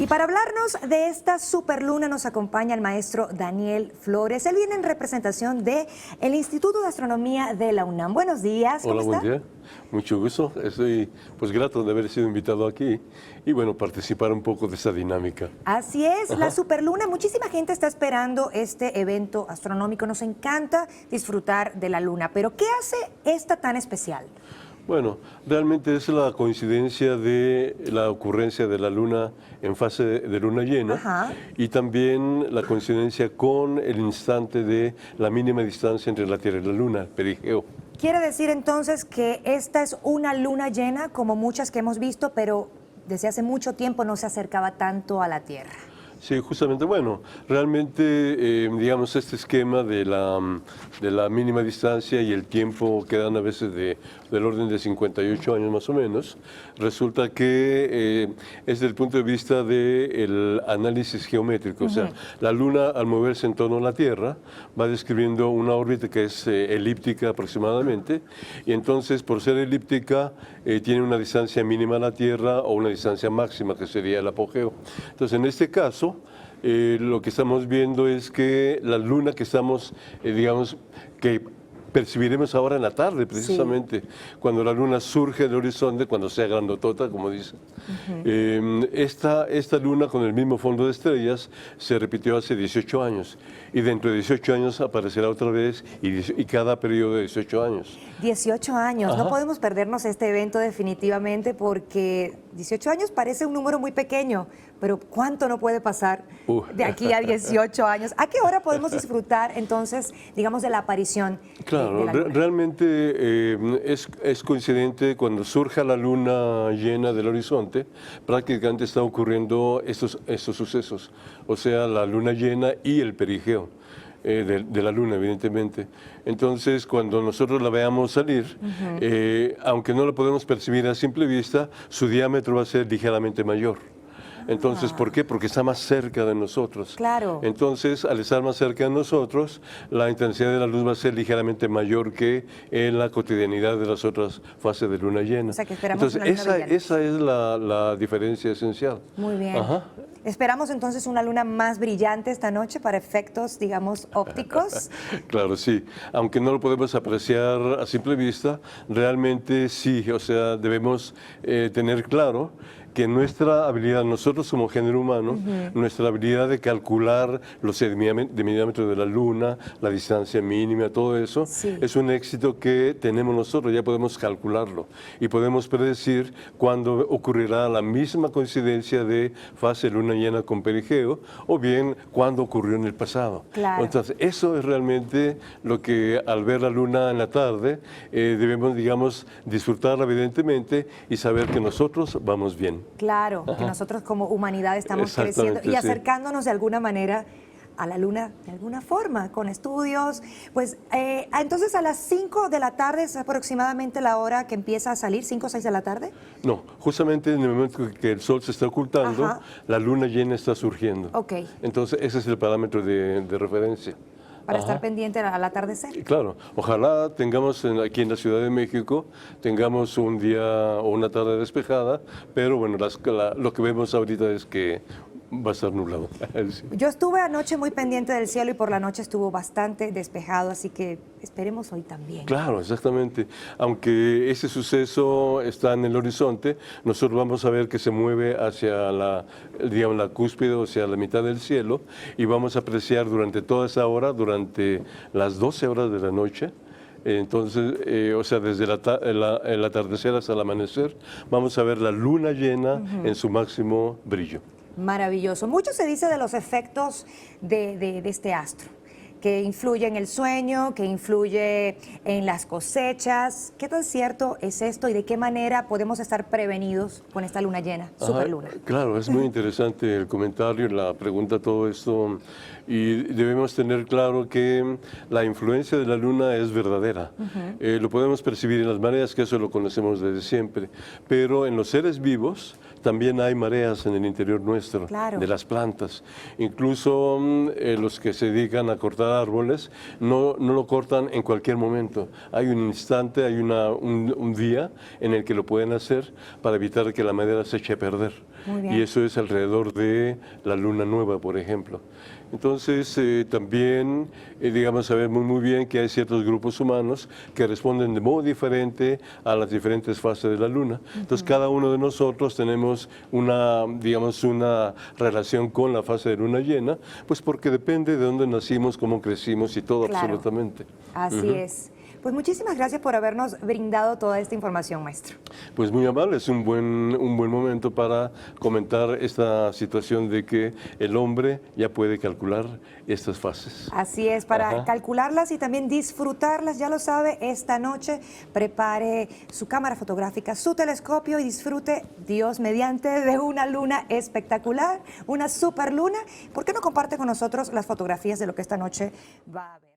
Y para hablarnos de esta superluna nos acompaña el maestro Daniel Flores. Él viene en representación del Instituto de Astronomía de la UNAM. Buenos días. ¿Cómo Hola, está? buen día. Mucho gusto. Estoy pues grato de haber sido invitado aquí y bueno, participar un poco de esta dinámica. Así es, la Ajá. superluna. Muchísima gente está esperando este evento astronómico. Nos encanta disfrutar de la luna. Pero ¿qué hace esta tan especial? Bueno, realmente es la coincidencia de la ocurrencia de la luna en fase de luna llena. Ajá. Y también la coincidencia con el instante de la mínima distancia entre la Tierra y la luna, el perigeo. Quiere decir entonces que esta es una luna llena, como muchas que hemos visto, pero desde hace mucho tiempo no se acercaba tanto a la Tierra. Sí, justamente, bueno, realmente, digamos, este esquema de la mínima distancia y el tiempo que dan a veces del orden de 58 años más o menos, resulta que es desde el punto de vista del análisis geométrico, o sea, la Luna al moverse en torno a la Tierra va describiendo una órbita que es elíptica aproximadamente, y entonces por ser elíptica tiene una distancia mínima a la Tierra o una distancia máxima que sería el apogeo. Entonces, en este caso, lo que estamos viendo es que la luna que estamos, digamos, que percibiremos ahora en la tarde, precisamente, cuando la luna surge del horizonte, cuando sea grandotota, como dicen. Esta luna con el mismo fondo de estrellas se repitió hace 18 años y dentro de 18 años aparecerá otra vez y cada periodo de 18 años. 18 años, Ajá. no podemos perdernos este evento definitivamente porque 18 años parece un número muy pequeño, pero ¿cuánto no puede pasar de aquí a 18 años? ¿A qué hora podemos disfrutar entonces, digamos, de la aparición Claro, de la luna? realmente es coincidente cuando surja la luna llena del horizonte, prácticamente están ocurriendo estos sucesos, o sea, la luna llena y el perigeo. De la luna, evidentemente. Entonces, cuando nosotros la veamos salir, aunque no la podemos percibir a simple vista, su diámetro va a ser ligeramente mayor. Entonces, ¿por qué? Porque está más cerca de nosotros. Claro. Entonces, al estar más cerca de nosotros, la intensidad de la luz va a ser ligeramente mayor que en la cotidianidad de las otras fases de luna llena. O sea, que esperamos entonces, una luna brillante. esa es la diferencia esencial. Muy bien. Ajá. Esperamos entonces una luna más brillante esta noche para efectos, digamos, ópticos. Claro, sí. Aunque no lo podemos apreciar a simple vista, realmente sí. O sea, debemos tener claro que nuestra habilidad, nosotros como género humano, nuestra habilidad de calcular los diámetros de la luna, la distancia mínima, todo eso, es un éxito que tenemos nosotros, ya podemos calcularlo y podemos predecir cuándo ocurrirá la misma coincidencia de fase luna llena con perigeo o bien cuándo ocurrió en el pasado. Claro. Entonces, eso es realmente lo que al ver la luna en la tarde debemos, digamos, disfrutarla evidentemente y saber que nosotros vamos bien. Claro, que nosotros como humanidad estamos creciendo y acercándonos de alguna manera a la luna, de alguna forma, con estudios. Pues entonces a las 5 de la tarde es aproximadamente la hora que empieza a salir, 5 o 6 de la tarde. No, justamente en el momento que el sol se está ocultando, la luna llena está surgiendo. Ok. Entonces ese es el parámetro de referencia. Para estar pendiente al atardecer. Claro, ojalá tengamos aquí en la Ciudad de México, tengamos un día o una tarde despejada, pero bueno, lo que vemos ahorita es que va a estar nublado. Yo estuve anoche muy pendiente del cielo y por la noche estuvo bastante despejado, así que esperemos hoy también. Claro, exactamente. Aunque ese suceso está en el horizonte, nosotros vamos a ver que se mueve hacia digamos, la cúspide, o sea, la mitad del cielo, y vamos a apreciar durante toda esa hora, durante las 12 horas de la noche. Entonces, o sea, desde el atardecer hasta el amanecer, vamos a ver la luna llena en su máximo brillo. Maravilloso. Mucho se dice de los efectos de este astro, que influye en el sueño, que influye en las cosechas. ¿Qué tan cierto es esto y de qué manera podemos estar prevenidos con esta luna llena, superluna? Claro, es muy interesante el comentario, la pregunta, todo esto. Y debemos tener claro que la influencia de la luna es verdadera. Lo podemos percibir en las mareas, que eso lo conocemos desde siempre. Pero en los seres vivos también hay mareas en el interior nuestro, de las plantas. Incluso los que se dedican a cortar talar árboles, no lo cortan en cualquier momento. Hay un instante, hay un día en el que lo pueden hacer para evitar que la madera se eche a perder. Muy bien. Y eso es alrededor de la luna nueva, por ejemplo. Entonces, también, digamos, sabemos muy bien que hay ciertos grupos humanos que responden de modo diferente a las diferentes fases de la luna. Entonces, cada uno de nosotros tenemos digamos, una relación con la fase de luna llena, pues porque depende de dónde nacimos, cómo crecimos y todo, Claro. absolutamente. Así es. Pues muchísimas gracias por habernos brindado toda esta información, maestro. Pues muy amable, es un buen momento para comentar esta situación de que el hombre ya puede calcular estas fases. Así es, para Ajá. calcularlas y también disfrutarlas, ya lo sabe, esta noche prepare su cámara fotográfica, su telescopio y disfrute, Dios mediante, de una luna espectacular, una super luna. ¿Por qué no comparte con nosotros las fotografías de lo que esta noche va a ver?